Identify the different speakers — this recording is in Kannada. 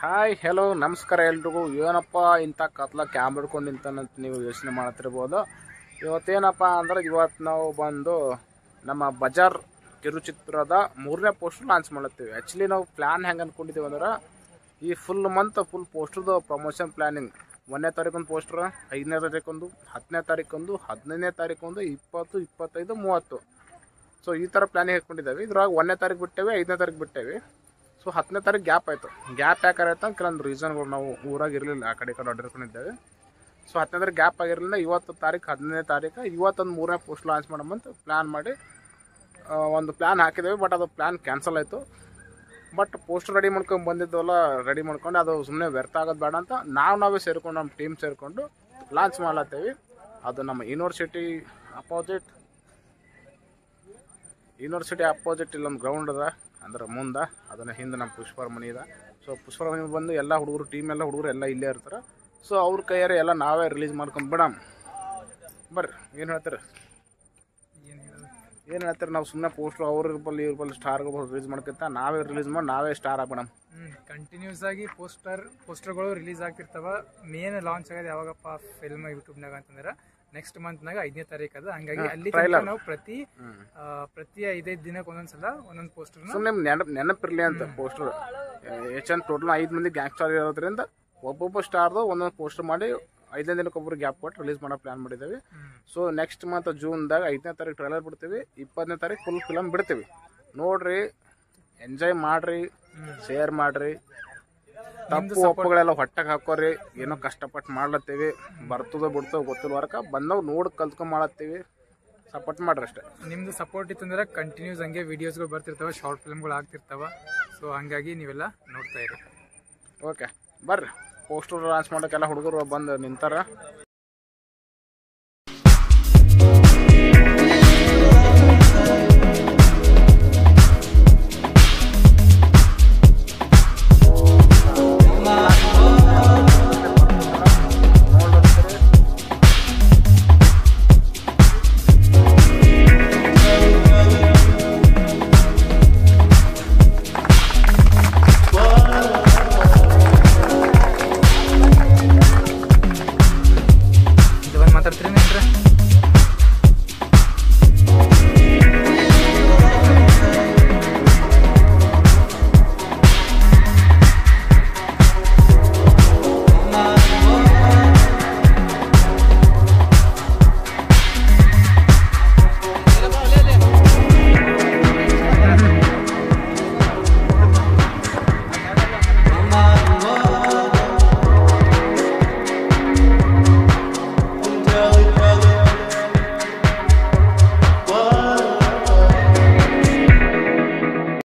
Speaker 1: ಹಾಯ್ ಹೆಲೋ ನಮಸ್ಕಾರ ಎಲ್ರಿಗೂ. ಏನಪ್ಪ ಇಂಥ ಕತ್ಲ ಕ್ಯಾಮ್ರಾ ಹಿಡ್ಕೊಂಡು ನಿಂತಾನಂತ ನೀವು ಯೋಚನೆ ಮಾಡ್ತಿರ್ಬೋದು. ಇವತ್ತೇನಪ್ಪ ಅಂದ್ರೆ ಇವತ್ತು ನಾವು ಬಂದು ನಮ್ಮ ಬಜಾರ್ ಕಿರುಚಿತ್ರದ 3ನೇ ಪೋಸ್ಟರ್ ಲಾಂಚ್ ಮಾಡ್ತೀವಿ. ಆ್ಯಕ್ಚುಲಿ ನಾವು ಪ್ಲ್ಯಾನ್ ಹೆಂಗೆ ಅಂದ್ಕೊಂಡಿದ್ದೀವಿ ಅಂದ್ರೆ ಈ ಫುಲ್ ಮಂತ್ ಫುಲ್ ಪೋಸ್ಟರ್ದು ಪ್ರಮೋಷನ್ ಪ್ಲ್ಯಾನಿಂಗ್. 1ನೇ ತಾರೀಕೊಂದು ಪೋಸ್ಟರ್, 5ನೇ ತಾರೀಕೊಂದು, 10ನೇ ತಾರೀಕೊಂದು, 15ನೇ ತಾರೀಕೊಂದು, 20, 25, 30. ಸೊ ಈ ಥರ ಪ್ಲ್ಯಾನಿಂಗ್ ಹಾಕ್ಕೊಂಡಿದ್ದೇವೆ. ಇದ್ರಾಗ 1ನೇ ತಾರೀಕು ಬಿಟ್ಟೇವೆ, 5ನೇ ತಾರೀಕು ಬಿಟ್ಟೇವೆ. ಸೊ 10ನೇ ತಾರೀಕು ಗ್ಯಾಪ್ ಆಯಿತು. ಗ್ಯಾಪ್ ಯಾಕಾರೆ ಆಯ್ತು ಅಂತ ಕೆಲವೊಂದು ರೀಸನ್ಗಳು ನಾವು ಊರಾಗ ಇರಲಿಲ್ಲ, ಆ ಕಡೆ ಅಡ್ಡಿರ್ಕೊಂಡಿದ್ದೇವೆ. ಸೊ 10ನೇ ತಾರೀಕು ಗ್ಯಾಪ್ ಆಗಿರಲಿಲ್ಲ. 15ನೇ ತಾರೀಕು ಇವತ್ತೊಂದು 3ನೇ ಪೋಸ್ಟ್ ಲಾಂಚ್ ಮಾಡೋಮಂತ ಪ್ಲ್ಯಾನ್ ಮಾಡಿ ಒಂದು ಪ್ಲ್ಯಾನ್ ಹಾಕಿದ್ದೇವೆ. ಬಟ್ ಅದು ಪ್ಲ್ಯಾನ್ ಕ್ಯಾನ್ಸಲ್ ಆಯಿತು. ಬಟ್ ಪೋಸ್ಟರ್ ರೆಡಿ ಮಾಡ್ಕೊಂಡು ಬಂದಿದ್ದವಲ್ಲ, ರೆಡಿ ಮಾಡ್ಕೊಂಡು ಅದು ಸುಮ್ಮನೆ ವ್ಯರ್ಥ ಆಗೋದು ಬೇಡ ಅಂತ ನಾವೇ ಸೇರಿಕೊಂಡು ನಮ್ಮ ಟೀಮ್ ಸೇರಿಕೊಂಡು ಲಾಂಚ್ ಮಾಡ್ಲತ್ತೇವೆ. ಅದು ನಮ್ಮ ಯೂನಿವರ್ಸಿಟಿ ಅಪೋಸಿಟ್ ಇಲ್ಲೊಂದು ಗ್ರೌಂಡ್ ಅದ, ಅಂದ್ರೆ ಮುಂದೆ ಅದನ್ನು ಹಿಂದೆ ನಮ್ಮ ಪುಷ್ಪರ ಮನೆ ಇದೆ. ಸೊ ಪುಷ್ಪರ ಮನೆ ಬಂದು ಎಲ್ಲ ಹುಡುಗರು, ಟೀಮ್ ಎಲ್ಲ ಹುಡುಗರು ಎಲ್ಲ ಇಲ್ಲೇ ಇರ್ತಾರೆ. ಸೊ ಅವ್ರ ಕೈಯಾರೆ ಎಲ್ಲ ನಾವೇ ರಿಲೀಸ್ ಮಾಡ್ಕೊಂಡು ಬಿಡಮ್. ಬರ್ರಿ, ಏನು ಹೇಳ್ತಾರೆ ನಾವು ಸುಮ್ಮನೆ ಪೋಸ್ಟ್ರು ಅವ್ರ ಇವ್ರ ಬಲ್ಲಿ ಸ್ಟಾರ್ಗಳು ರಿಲೀಸ್ ಮಾಡ್ಕೊಂತ ನಾವೇ ರಿಲೀಸ್ ಮಾಡಿ ನಾವೇ ಸ್ಟಾರ್ ಆಗ್ಬಿಡಮ್.
Speaker 2: ಕಂಟಿನ್ಯೂಸ್ ಆಗಿ ಪೋಸ್ಟರ್ಗಳು ರಿಲೀಸ್ ಆಗ್ತಿರ್ತಾವ. ಮೇನ್ ಲಾಂಚ್ ಆಗೋದು ಯಾವಾಗಪ್ಪ ಫಿಲ್ಮ್ ಯೂಟ್ಯೂಬ್ನಾಗ ಅಂತಂದ್ರೆ ನೆಕ್ಸ್ಟ್ ಮಂತ್ನಾಗ 5ನೇ ತಾರೀಕು ಅದು. ಹಂಗಾಗಿ ಅಲ್ಲಿ ನಾವು ಪ್ರತಿ 5 ದಿನಕ್ಕೆ ಒಂದೊಂದ್ಸಲ ಒಂದೊಂದು ಪೋಸ್ಟರ್
Speaker 1: ಸುಮ್ಮನೆ ನೆನಪಿರ್ಲಿ ಅಂತ ಪೋಸ್ಟರ್. ಹೆಚ್ಚಂತ ಟೋಟಲ್ 5 ಮಂದಿ ಗ್ಯಾಂಗ್ ಸ್ಟಾರ್ ಇರೋದ್ರಿಂದ ಒಬ್ಬೊಬ್ಬ ಸ್ಟಾರ್ದು ಒಂದೊಂದು ಪೋಸ್ಟರ್ ಮಾಡಿ 5ನೇ ದಿನಕ್ಕೆ ಒಬ್ಬರು ಗ್ಯಾಪ್ ಕೊಟ್ಟು ರಿಲೀಸ್ ಮಾಡೋ ಪ್ಲಾನ್ ಮಾಡಿದ್ದೇವೆ. ಸೊ ನೆಕ್ಸ್ಟ್ ಮಂತ್ ಜೂನ್ದಾಗ 5ನೇ ತಾರೀಕು ಟ್ರೈಲರ್ ಬಿಡ್ತೀವಿ, 20ನೇ ತಾರೀಕು ಫುಲ್ ಫಿಲಮ್ ಬಿಡ್ತೀವಿ. ನೋಡ್ರಿ, ಎಂಜಾಯ್ ಮಾಡ್ರಿ, ಶೇರ್ ಮಾಡ್ರಿ. ತಪ್ಪು ಒಪ್ಪುಗಳೆಲ್ಲ ಹೊಟ್ಟೆಗೆ ಹಾಕೋರಿ. ಏನೋ ಕಷ್ಟಪಟ್ಟು ಮಾಡ್ಲತ್ತೀವಿ, ಬರ್ತದೋ ಬಿಡ್ತೋ ಗೊತ್ತಿಲ್ಲ ವರ್ಕ ಬಂದವ್ ನೋಡಿ ಕಲ್ತ್ಕೊಂಡ್ ಮಾಡತ್ತೀವಿ. ಸಪೋರ್ಟ್ ಮಾಡ್ರಿ ಅಷ್ಟೇ.
Speaker 2: ನಿಮ್ದು ಸಪೋರ್ಟ್ ಇತ್ತಂದ್ರೆ ಕಂಟಿನ್ಯೂಸ್ ಹಂಗೆ ವಿಡಿಯೋಸ್ಗಳು ಬರ್ತಿರ್ತಾವ, ಶಾರ್ಟ್ ಫಿಲ್ಮ್ಗಳು ಆಗ್ತಿರ್ತಾವ. ಸೊ ಹಂಗಾಗಿ ನೀವೆಲ್ಲ ನೋಡ್ತಾ ಇರಿ.
Speaker 1: ಓಕೆ, ಬರ್ರಿ. ಪೋಸ್ಟರ್ ಲಾಂಚ್ ಮಾಡೋಕ್ಕೆಲ್ಲ ಹುಡುಗರು ಬಂದು ನಿಂತಾರ.